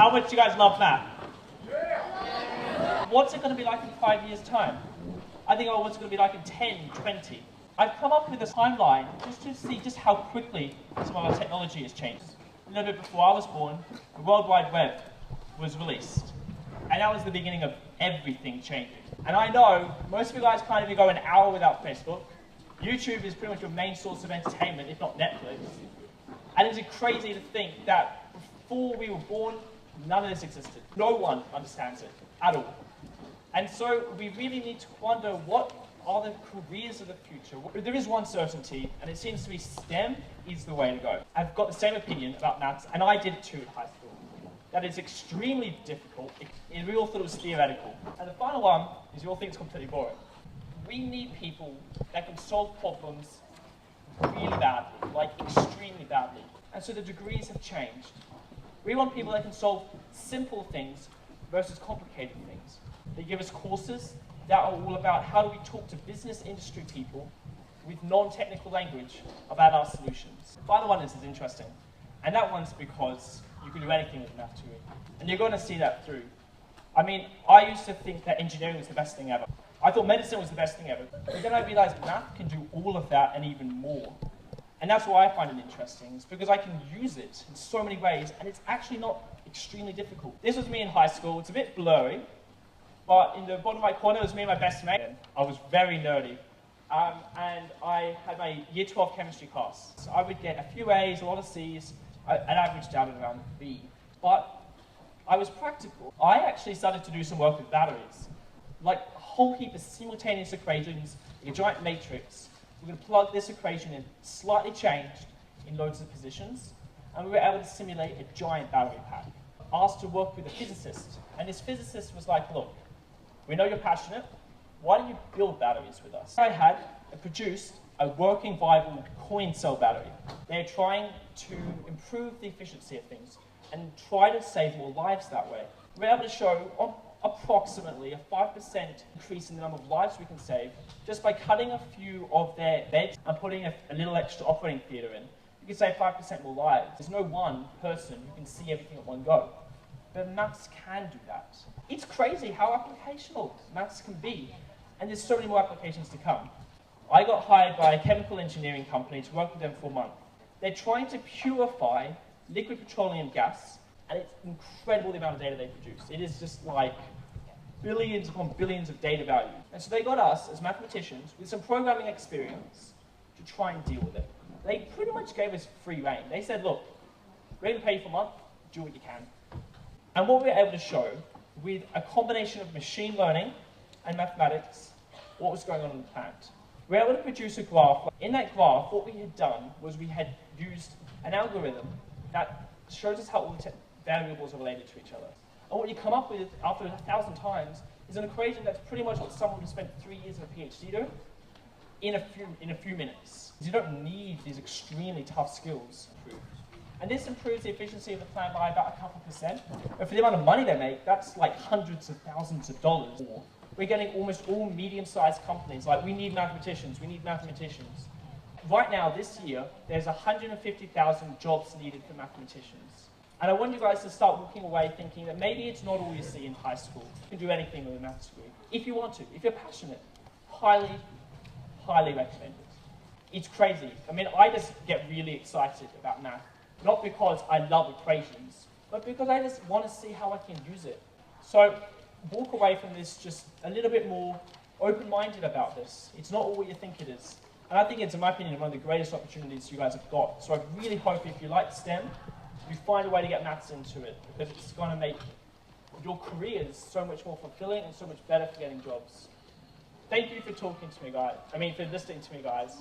How much do you guys love math? What's it going to be like in 5 years' time? I think, what's it going to be like in 10, 20? I've come up with a timeline just to see just how quickly some of our technology has changed. A little bit before I was born, the World Wide Web was released. And that was the beginning of everything changing. And I know most of you guys can't even go an hour without Facebook. YouTube is pretty much your main source of entertainment, if not Netflix. And it's crazy to think that before we were born, none of this existed. No one understands it at all. And so we really need to wonder, what are the careers of the future? There is one certainty, and it seems to be STEM is the way to go. I've got the same opinion about maths, and I did it too in high school. That is extremely difficult. We all thought it was theoretical. And the final one is you all think it's completely boring. We need people that can solve problems really badly, like extremely badly. And so the degrees have changed. We want people that can solve simple things versus complicated things. They give us courses that are all about how do we talk to business industry people with non-technical language about our solutions. The final one is interesting, and that one's because you can do anything with a math degree, and you're going to see that through. I mean, I used to think that engineering was the best thing ever. I thought medicine was the best thing ever, but then I realized math can do all of that and even more. And that's why I find it interesting, is because I can use it in so many ways, and it's actually not extremely difficult. This was me in high school. It's a bit blurry, but in the bottom right corner was me and my best mate. I was very nerdy, and I had my year 12 chemistry class. So I would get a few A's, a lot of C's, and averaged out at around B. But I was practical. I actually started to do some work with batteries, like a whole heap of simultaneous equations, like a giant matrix. We're going to plug this equation in, slightly changed in loads of positions, and we were able to simulate a giant battery pack. Asked to work with a physicist, and this physicist was like, look, we know you're passionate, why don't you build batteries with us? I produced a working, viable coin cell battery. They're trying to improve the efficiency of things and try to save more lives that way. We're able to show approximately a 5% increase in the number of lives we can save just by cutting a few of their beds and putting a little extra operating theatre in. You can save 5% more lives. There's no one person who can see everything at one go. But maths can do that. It's crazy how applicational maths can be. And there's so many more applications to come. I got hired by a chemical engineering company to work with them for a month. They're trying to purify liquid petroleum gas, and it's incredible the amount of data they produce. It is just like billions upon billions of data value. And so they got us, as mathematicians, with some programming experience to try and deal with it. They pretty much gave us free rein. They said, look, we're going to pay you for a month, do what you can. And what we were able to show, with a combination of machine learning and mathematics, what was going on in the plant. We were able to produce a graph. In that graph, what we had done was we had used an algorithm that shows us how all the variables are related to each other. And what you come up with after 1,000 times is an equation that's pretty much what someone who spent 3 years in a PhD doing in a few minutes. You don't need these extremely tough skills improved. And this improves the efficiency of the plant by about a couple %. But for the amount of money they make, that's like hundreds of thousands of dollars. We're getting almost all medium-sized companies, like, we need mathematicians, we need mathematicians. Right now, this year, there's 150,000 jobs needed for mathematicians. And I want you guys to start walking away thinking that maybe it's not all you see in high school. You can do anything with a maths degree. If you want to, if you're passionate, highly, highly recommend it. It's crazy. I mean, I just get really excited about math. Not because I love equations, but because I just want to see how I can use it. So walk away from this just a little bit more open-minded about this. It's not all what you think it is. And I think it's, in my opinion, one of the greatest opportunities you guys have got. So I really hope if you like STEM, you find a way to get maths into it, because it's going to make your careers so much more fulfilling and so much better for getting jobs. Thank you for talking to me, guys. For listening to me, guys.